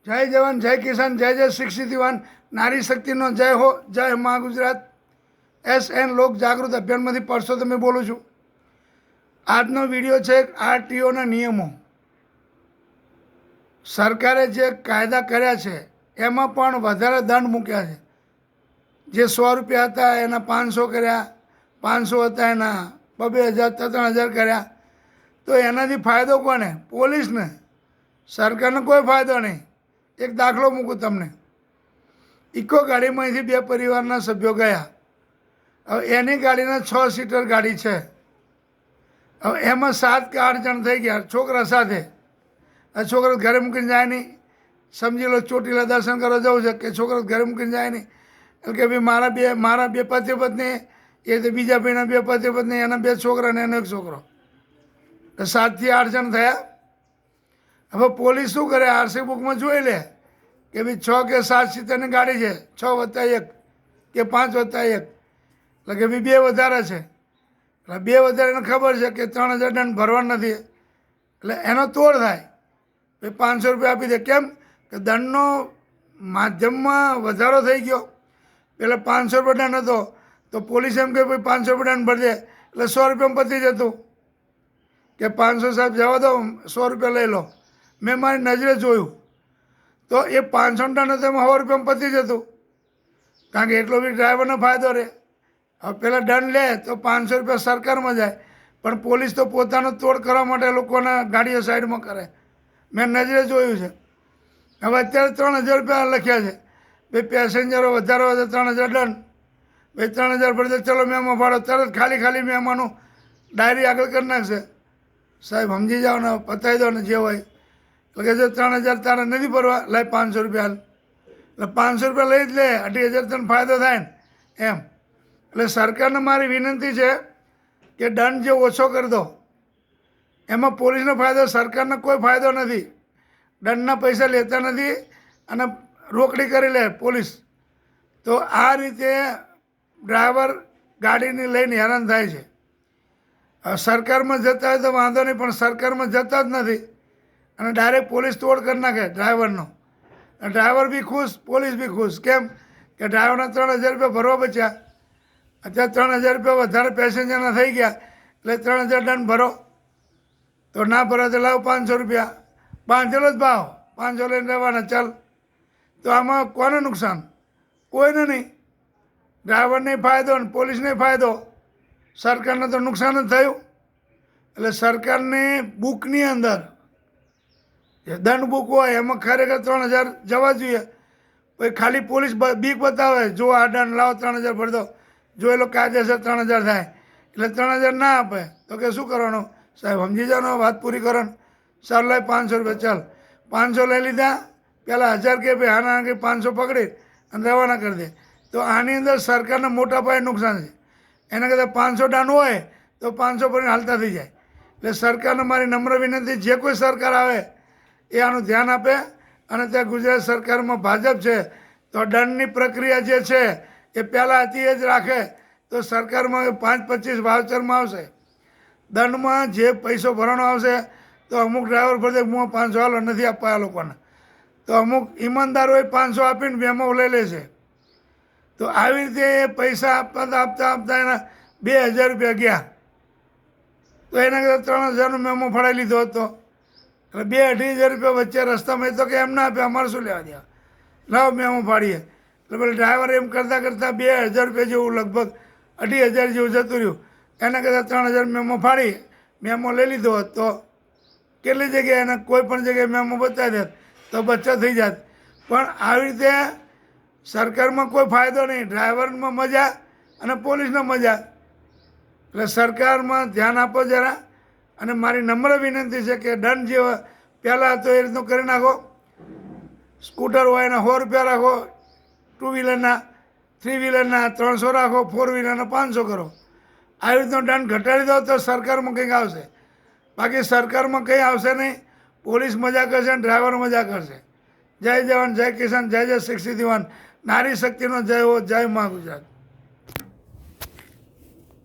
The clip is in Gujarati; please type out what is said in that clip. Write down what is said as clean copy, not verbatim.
જય જવાન, જય કિસાન, જય જય શિક્ષિત યુવાન, નારી શક્તિનો જય હો, જય મા ગુજરાત. SN લોક જાગૃત અભિયાનમાંથી પરસોત્તમ બોલું છું. આજનો વિડીયો છે આરટીઓના નિયમો. સરકારે જે કાયદા કર્યા છે એમાં પણ વધારે દંડ મૂક્યા છે. જે 100 રૂપિયા હતા એના 500 કર્યા, 500 હતા એના 2000, 3000 કર્યા. તો એનાથી ફાયદો કોને? પોલીસને. સરકારને કોઈ ફાયદો નહીં. એક દાખલો મૂકું તમને. ઇકો ગાડીમાંથી 2 પરિવારના સભ્યો ગયા. હવે એની ગાડીના 6 સીટર ગાડી છે. હવે એમાં 7 કે 8 જણ થઈ ગયા છોકરા સાથે. આ છોકરો ઘરે મૂકીને જાય નહીં. સમજી લો ચોટીલા દર્શન કરવા જવું છે કે છોકરો ઘરે મૂકીને જાય નહીં. એટલે કે ભાઈ મારા બે પતિ પત્ની, એ તો બીજા ભાઈના 2 પતિ પત્ની, એના 2 છોકરા ને એનો 1 છોકરો. 7 થી 8 જણ થયા. હવે પોલીસ શું કરે? આરસી બુકમાં જોઈ લે કે ભાઈ 6 કે 7 સીટરની ગાડી છે, 6 + 1 કે 5 + 1, એટલે કે ભાઈ 2 વધારે છે. એટલે 2 વધારે એને ખબર છે કે 3000 દંડ ભરવાનો નથી. એટલે એનો તોડ થાય. ભાઈ 500 રૂપિયા આપી દે. કેમ કે દંડનો માધ્યમમાં વધારો થઈ ગયો. પહેલાં 500 રૂપિયા દંડ હતો તો પોલીસ એમ કે ભાઈ 500 રૂપિયા દંડ ભરી દે એટલે 100 રૂપિયામાં પતી જતું કે 500 સાહેબ જવા દો, 100 રૂપિયા લઈ લો. મેં મારી નજરે જોયું તો એ 500 દંડ હતો એમાં 100 રૂપિયામાં પતી જતું. કારણ કે એટલો બી ડ્રાઈવરનો ફાયદો રહે. હવે પહેલાં દંડ લે તો 500 રૂપિયા સરકારમાં જાય, પણ પોલીસ તો પોતાનો તોડ કરવા માટે લોકોના ગાડીઓ સાઈડમાં કરે. મેં નજરે જોયું છે. હવે અત્યારે 3000 રૂપિયા લખ્યા છે. ભાઈ પેસેન્જરો વધારે હોય તો 3000 દંડ. ભાઈ 3000 ભરી દે, ચલો મેમો ભાડો. તરત ખાલી મેમાનું ડાયરી આગળ કરી નાખશે. સાહેબ સમજી જાઓ ને, પતાવી દો ને જે હોય. એટલે કે જો 3000 તારે નથી ભરવા, લાય 500 રૂપિયા. એટલે 500 રૂપિયા લઈ જ લે, 28000 તને ફાયદો થાય ને એમ. એટલે સરકારને મારી વિનંતી છે કે દંડ જે ઓછો કરી દો. એમાં પોલીસનો ફાયદો, સરકારને કોઈ ફાયદો નથી. દંડના પૈસા લેતા નથી અને રોકડી કરી લે પોલીસ. તો આ રીતે ડ્રાઈવર ગાડીને લઈને હેરાન થાય છે. સરકારમાં જતા હોય તો વાંધો નહીં, પણ સરકારમાં જતા જ નથી અને ડાયરેક્ટ પોલીસ તોડ કરી નાખે ડ્રાઈવરનો. ડ્રાઈવર બી ખુશ, પોલીસ બી ખુશ. કેમ કે ડ્રાઈવરના 3000 રૂપિયા ભરવા બચ્યા. અત્યારે 3000 રૂપિયા વધારે પેસેન્જરના થઈ ગયા એટલે 3000 દંડ ભરો. તો ના ભરો તો લાવો 500 રૂપિયા. બાંધેલો જ ભાવ, 500 લઈને રહેવાના, ચાલ. તો આમાં કોને નુકસાન? કોઈને નહીં. ડ્રાઈવરને ફાયદો ને પોલીસને ફાયદો. સરકારને તો નુકસાન જ થયું. એટલે સરકારની બુકની અંદર જે દંડ બુક હોય એમાં ખરેખર 3000 જવા જોઈએ. પછી ખાલી પોલીસ બીક બતાવે, જો આ દંડ લાવો 3000 ભરી દો, જો એ લોકો કાયદેસર 3000 થાય. એટલે 3000 ના આપે તો કે શું કરવાનું? સાહેબ સમજી જાઓ, વાત પૂરી કરો ને. ચાલ લાય 500 રૂપિયા, ચાલ. 500 લઈ લીધા. પહેલાં 1000 કે ભાઈ હાના કે 500 પકડી અને રવાના કરી દે. તો આની અંદર સરકારને મોટા પાયે નુકસાન છે. એના કરતાં 500 દંડ હોય તો 500 ભરીને હાલતા થઈ જાય. એટલે સરકારને મારી નમ્ર વિનંતી, જે કોઈ સરકાર આવે એ આનું ધ્યાન આપે. અને ત્યાં ગુજરાત સરકારમાં ભાજપ છે તો દંડની પ્રક્રિયા જે છે એ પહેલાં હતી એ જ રાખે તો સરકારમાં 5-25 વાઉચરમાં આવશે. દંડમાં જે પૈસો ભરવાનો આવશે તો અમુક ડ્રાઈવર ભરતે હું 500 હાલો નથી આપવા આ લોકોને, તો અમુક ઈમાનદારોએ 500 આપીને મેમો લઈ લે છે. તો આવી રીતે એ પૈસા આપતા એના 2000 રૂપિયા ગયા. તો એના કરતાં 3000નો મેમો ફડાવી લીધો હતો. એટલે 2-2.5 રૂપિયા વચ્ચે રસ્તામાં તો કે એમ ના આપે, અમારે શું લેવા દેવા, લાવો મેમો ફાડીએ. એટલે પેલા ડ્રાઈવર એમ કરતાં 2000 રૂપિયા જેવું, લગભગ 2500 જેવું જતું રહ્યું. એના કરતાં 3000 મેમો ફાડી મેમો લઈ લીધો હોત તો કેટલી જગ્યાએ એને કોઈ પણ જગ્યાએ મેમો બતાવી દે તો બચત થઈ જાત. પણ આવી રીતે સરકારમાં કોઈ ફાયદો નહીં. ડ્રાઈવરમાં મજા અને પોલીસને મજા. એટલે સરકારમાં ધ્યાન આપો જરા. અને મારી નમ્ર વિનંતી છે કે દંડ જે પહેલાં હતો એ રીતનું કરી નાખો. સ્કૂટર હોય એના 100 રૂપિયા રાખો, 2 વ્હીલરના, 3 વ્હીલરના 300 રાખો, 4 વ્હીલરના 500 કરો. આવી રીતનો દંડ ઘટાડી દો તો સરકારમાં કંઈક આવશે. બાકી સરકારમાં કંઈ આવશે નહીં. પોલીસ મજા કરશે અને ડ્રાઈવર મજા કરશે. જય જવાન, જય કિસાન, જય જય શિક્ષિત યુવાન, નારી શક્તિનો જય હો, જય મા ગુજરાત.